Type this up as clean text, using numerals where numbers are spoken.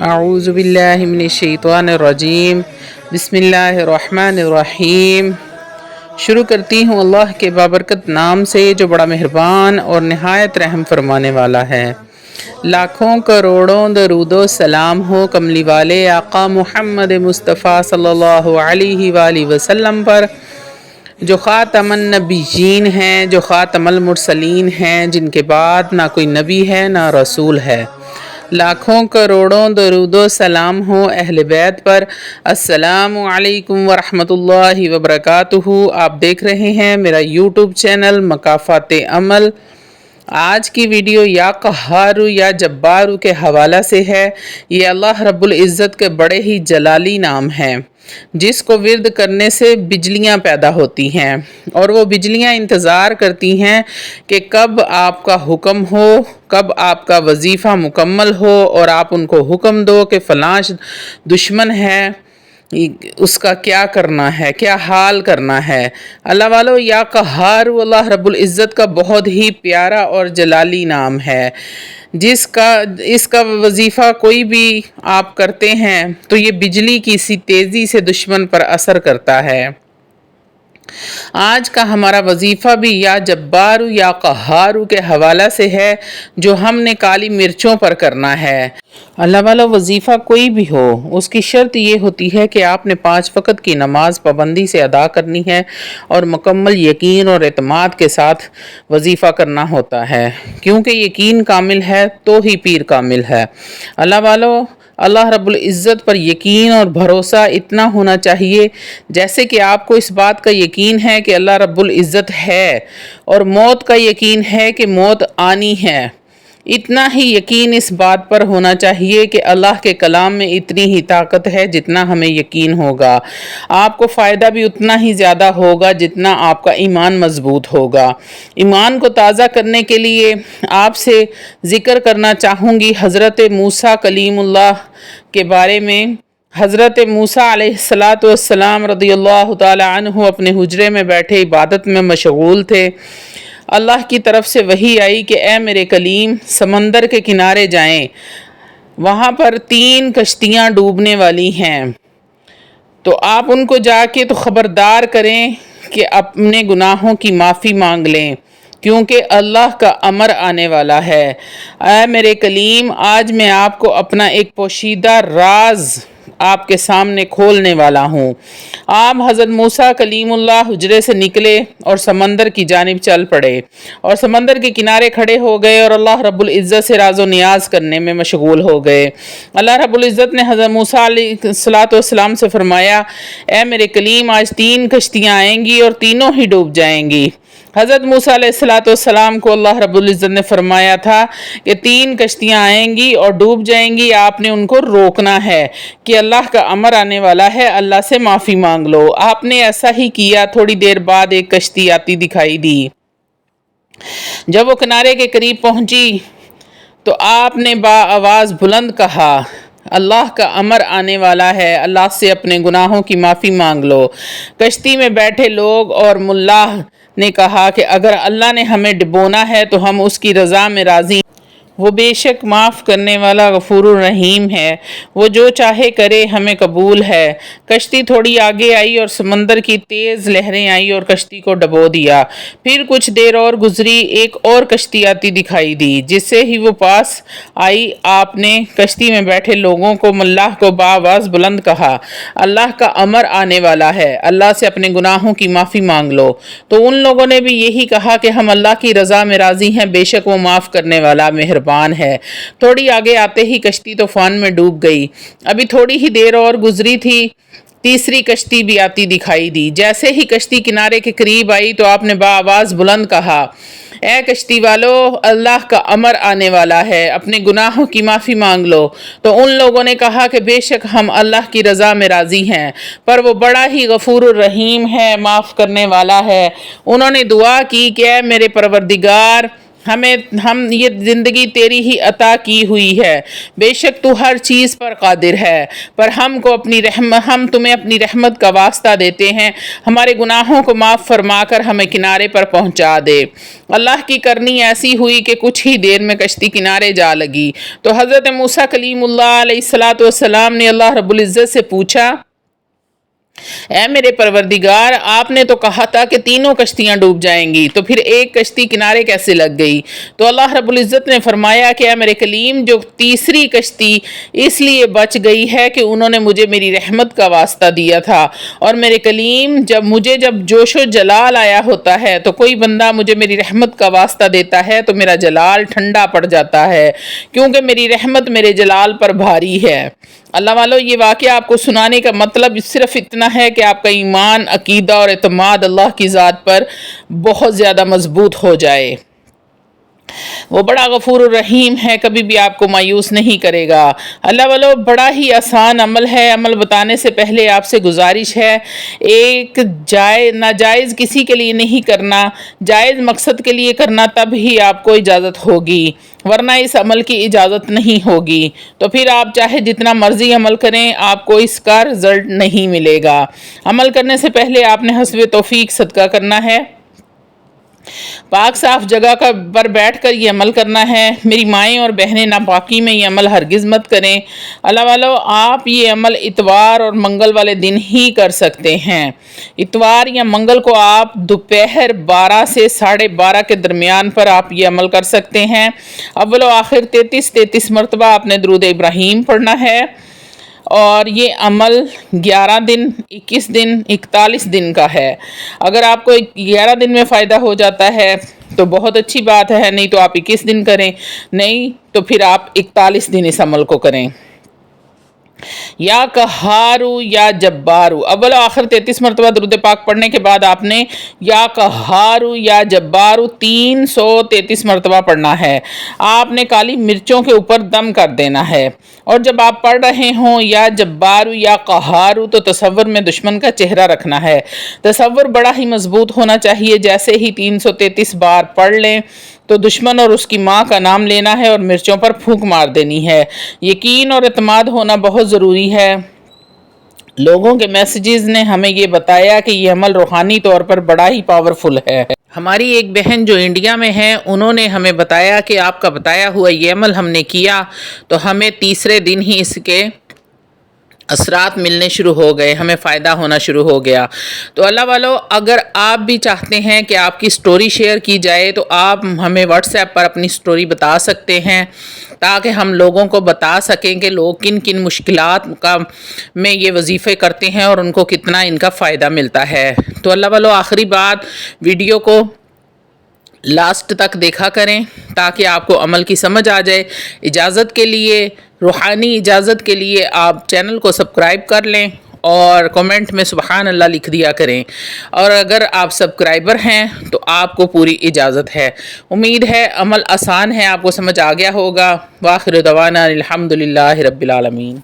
اعوذ باللہ من الشیطان الرجیم بسم اللہ الرحمن الرحیم۔ شروع کرتی ہوں اللہ کے بابرکت نام سے جو بڑا مہربان اور نہایت رحم فرمانے والا ہے۔ لاکھوں کروڑوں درود و سلام ہو کملی والے آقا محمد مصطفیٰ صلی اللہ علیہ وآلہ وسلم پر، جو خاتم النبیین ہیں، جو خاتم المرسلین ہیں، جن کے بعد نہ کوئی نبی ہے نہ رسول ہے۔ لاکھوں کروڑوں درود و سلام ہو اہل بیت پر۔ السلام علیکم ورحمۃ اللہ وبرکاتہ۔ آپ دیکھ رہے ہیں میرا یوٹیوب چینل مکافات عمل۔ آج کی ویڈیو یا قہارو یا جبارو کے حوالہ سے ہے۔ یہ اللہ رب العزت کے بڑے ہی جلالی نام ہیں، جس کو ورد کرنے سے بجلیاں پیدا ہوتی ہیں، اور وہ بجلیاں انتظار کرتی ہیں کہ کب آپ کا حکم ہو، کب آپ کا وظیفہ مکمل ہو اور آپ ان کو حکم دو کہ فلاں دشمن ہے، اس کا کیا کرنا ہے، کیا حال کرنا ہے۔ اللہ والو، یا قہار اللہ رب العزت کا بہت ہی پیارا اور جلالی نام ہے، اس کا وظیفہ کوئی بھی آپ کرتے ہیں تو یہ بجلی کی سی تیزی سے دشمن پر اثر کرتا ہے۔ آج کا ہمارا وظیفہ بھی یا جبارو یا قہارو کے حوالہ سے ہے، جو ہم نے کالی مرچوں پر کرنا ہے۔ اللہ والا، وظیفہ کوئی بھی ہو، اس کی شرط یہ ہوتی ہے کہ آپ نے 5 وقت کی نماز پابندی سے ادا کرنی ہے اور مکمل یقین اور اعتماد کے ساتھ وظیفہ کرنا ہوتا ہے، کیونکہ یقین کامل ہے تو ہی پیر کامل ہے۔ اللہ والو، اللہ رب العزت پر یقین اور بھروسہ اتنا ہونا چاہیے جیسے کہ آپ کو اس بات کا یقین ہے کہ اللہ رب العزت ہے، اور موت کا یقین ہے کہ موت آنی ہے۔ اتنا ہی یقین اس بات پر ہونا چاہیے کہ اللہ کے کلام میں اتنی ہی طاقت ہے جتنا ہمیں یقین ہوگا۔ آپ کو فائدہ بھی اتنا ہی زیادہ ہوگا جتنا آپ کا ایمان مضبوط ہوگا۔ ایمان کو تازہ کرنے کے لیے آپ سے ذکر کرنا چاہوں گی حضرت موسیٰ کلیم اللہ کے بارے میں۔ حضرت موسیٰ علیہ السلام رضی اللہ تعالی عنہ اپنے حجرے میں بیٹھے عبادت میں مشغول تھے۔ اللہ کی طرف سے وحی آئی کہ اے میرے کلیم، سمندر کے کنارے جائیں، وہاں پر 3 کشتیاں ڈوبنے والی ہیں، تو آپ ان کو جا کے تو خبردار کریں کہ اپنے گناہوں کی معافی مانگ لیں، کیونکہ اللہ کا امر آنے والا ہے۔ اے میرے کلیم، آج میں آپ کو اپنا ایک پوشیدہ راز آپ کے سامنے کھولنے والا ہوں۔ آپ حضرت موسیٰ کلیم اللہ حجرے سے نکلے اور سمندر کی جانب چل پڑے، اور سمندر کے کنارے کھڑے ہو گئے اور اللہ رب العزت سے راز و نیاز کرنے میں مشغول ہو گئے۔ اللہ رب العزت نے حضرت موسیٰ علیہ السلام سے فرمایا، اے میرے کلیم، آج 3 کشتیاں آئیں گی اور تینوں ہی ڈوب جائیں گی۔ حضرت موسیٰ علیہ السلام کو اللہ رب العزت نے فرمایا تھا کہ 3 کشتیاں آئیں گی اور ڈوب جائیں گی، آپ نے ان کو روکنا ہے کہ اللہ کا امر آنے والا ہے، اللہ سے معافی مانگ لو۔ آپ نے ایسا ہی کیا۔ تھوڑی دیر بعد ایک کشتی آتی دکھائی دی۔ جب وہ کنارے کے قریب پہنچی تو آپ نے با آواز بلند کہا، اللہ کا امر آنے والا ہے، اللہ سے اپنے گناہوں کی معافی مانگ لو۔ کشتی میں بیٹھے لوگ اور ملاح نے کہا کہ اگر اللہ نے ہمیں ڈبونا ہے تو ہم اس کی رضا میں راضی ہیں۔ وہ بے شک معاف کرنے والا غفور الرحیم ہے، وہ جو چاہے کرے، ہمیں قبول ہے۔ کشتی تھوڑی آگے آئی اور سمندر کی تیز لہریں آئی اور کشتی کو ڈبو دیا۔ پھر کچھ دیر اور گزری، ایک اور کشتی آتی دکھائی دی، جس سے ہی وہ پاس آئی۔ آپ نے کشتی میں بیٹھے لوگوں کو، ملاح کو بآواز بلند کہا، اللہ کا امر آنے والا ہے، اللہ سے اپنے گناہوں کی معافی مانگ لو۔ تو ان لوگوں نے بھی یہی کہا کہ ہم اللہ کی رضا میں راضی ہیں، بے شک وہ معاف کرنے والا مہربان ہے۔ تھوڑی آگے آتے ہی کشتی طوفان میں ڈوب گئی۔ ابھی تھوڑی ہی دیر اور گزری تھی، تیسری کشتی بھی آتی دکھائی دی۔ جیسے ہی کشتی کنارے کے قریب آئی تو آپ نے بآواز بلند کہا، اے کشتی والو، اللہ کا امر آنے والا ہے، اپنے گناہوں کی معافی مانگ لو۔ تو ان لوگوں نے کہا کہ بے شک ہم اللہ کی رضا میں راضی ہیں، پر وہ بڑا ہی غفور الرحیم ہے، معاف کرنے والا ہے۔ انہوں نے دعا کی کہ اے میرے پروردگار، ہم یہ زندگی تیری ہی عطا کی ہوئی ہے، بے شک تو ہر چیز پر قادر ہے، پر ہم تمہیں اپنی رحمت کا واسطہ دیتے ہیں، ہمارے گناہوں کو معاف فرما کر ہمیں کنارے پر پہنچا دے۔ اللہ کی کرنی ایسی ہوئی کہ کچھ ہی دیر میں کشتی کنارے جا لگی، تو حضرت موسیٰ کلیم اللہ علیہ السلام نے اللہ رب العزت سے پوچھا، اے میرے پروردگار، آپ نے تو کہا تھا کہ تینوں کشتیاں ڈوب جائیں گی، تو پھر ایک کشتی کنارے کیسے لگ گئی؟ تو اللہ رب العزت نے فرمایا کہ اے میرے کلیم، جو تیسری کشتی اس لیے بچ گئی ہے کہ انہوں نے مجھے میری رحمت کا واسطہ دیا تھا، اور میرے کلیم جب جوش و جلال آیا ہوتا ہے تو کوئی بندہ مجھے میری رحمت کا واسطہ دیتا ہے تو میرا جلال ٹھنڈا پڑ جاتا ہے، کیونکہ میری رحمت میرے جلال پر بھاری ہے۔ اللہ والو، یہ واقعہ آپ کو سنانے کا مطلب صرف اتنا ہے کہ آپ کا ایمان، عقیدہ اور اعتماد اللہ کی ذات پر بہت زیادہ مضبوط ہو جائے۔ وہ بڑا غفور الرحیم ہے، کبھی بھی آپ کو مایوس نہیں کرے گا۔ اللہ والو، بڑا ہی آسان عمل ہے۔ عمل بتانے سے پہلے آپ سے گزارش ہے، ایک ناجائز کسی کے لیے نہیں کرنا، جائز مقصد کے لیے کرنا، تب ہی آپ کو اجازت ہوگی، ورنہ اس عمل کی اجازت نہیں ہوگی۔ تو پھر آپ چاہے جتنا مرضی عمل کریں، آپ کو اس کا رزلٹ نہیں ملے گا۔ عمل کرنے سے پہلے آپ نے حسب توفیق صدقہ کرنا ہے، پاک صاف جگہ پر بیٹھ کر یہ عمل کرنا ہے۔ میری مائیں اور بہنیں ناپاکی میں یہ عمل ہرگز مت کریں۔ اللہ والو، آپ یہ عمل اتوار اور منگل والے دن ہی کر سکتے ہیں۔ اتوار یا منگل کو آپ دوپہر 12 سے 12:30 کے درمیان پر آپ یہ عمل کر سکتے ہیں۔ اول و آخر 33 مرتبہ آپ نے درود ابراہیم پڑھنا ہے، اور یہ عمل 11 دن، 21 دن، 41 دن کا ہے۔ اگر آپ کو 11 دن میں فائدہ ہو جاتا ہے تو بہت اچھی بات ہے، نہیں تو آپ 21 دن کریں، نہیں تو پھر آپ 41 دن اس عمل کو کریں۔ یا قہارو یا جبارو، اول و آخر 33 مرتبہ درود پاک پڑھنے کے بعد آپ نے یا قہارو یا جبارو 333 مرتبہ پڑھنا ہے۔ آپ نے کالی مرچوں کے اوپر دم کر دینا ہے، اور جب آپ پڑھ رہے ہوں یا جبارو یا قہارو تو تصور میں دشمن کا چہرہ رکھنا ہے۔ تصور بڑا ہی مضبوط ہونا چاہیے۔ جیسے ہی 333 بار پڑھ لیں تو دشمن اور اس کی ماں کا نام لینا ہے اور مرچوں پر پھونک مار دینی ہے۔ یقین اور اعتماد ہونا بہت ضروری ہے۔ لوگوں کے میسیجز نے ہمیں یہ بتایا کہ یہ عمل روحانی طور پر بڑا ہی پاورفل ہے۔ ہماری ایک بہن جو انڈیا میں ہے، انہوں نے ہمیں بتایا کہ آپ کا بتایا ہوا یہ عمل ہم نے کیا تو ہمیں تیسرے دن ہی اس کے اثرات ملنے شروع ہو گئے، ہمیں فائدہ ہونا شروع ہو گیا۔ تو اللہ والو، اگر آپ بھی چاہتے ہیں کہ آپ کی سٹوری شیئر کی جائے تو آپ ہمیں واٹس ایپ پر اپنی سٹوری بتا سکتے ہیں، تاکہ ہم لوگوں کو بتا سکیں کہ لوگ کن کن مشکلات میں یہ وظیفے کرتے ہیں اور ان کو کتنا ان کا فائدہ ملتا ہے۔ تو اللہ والو، آخری بات، ویڈیو کو لاسٹ تک دیکھا کریں تاکہ آپ کو عمل کی سمجھ آ جائے۔ اجازت کے لیے، روحانی اجازت کے لیے آپ چینل کو سبسکرائب کر لیں اور کمنٹ میں سبحان اللہ لکھ دیا کریں، اور اگر آپ سبسکرائبر ہیں تو آپ کو پوری اجازت ہے۔ امید ہے عمل آسان ہے، آپ کو سمجھ آ گیا ہوگا۔ وآخر دعوانا الحمدللہ رب العالمین۔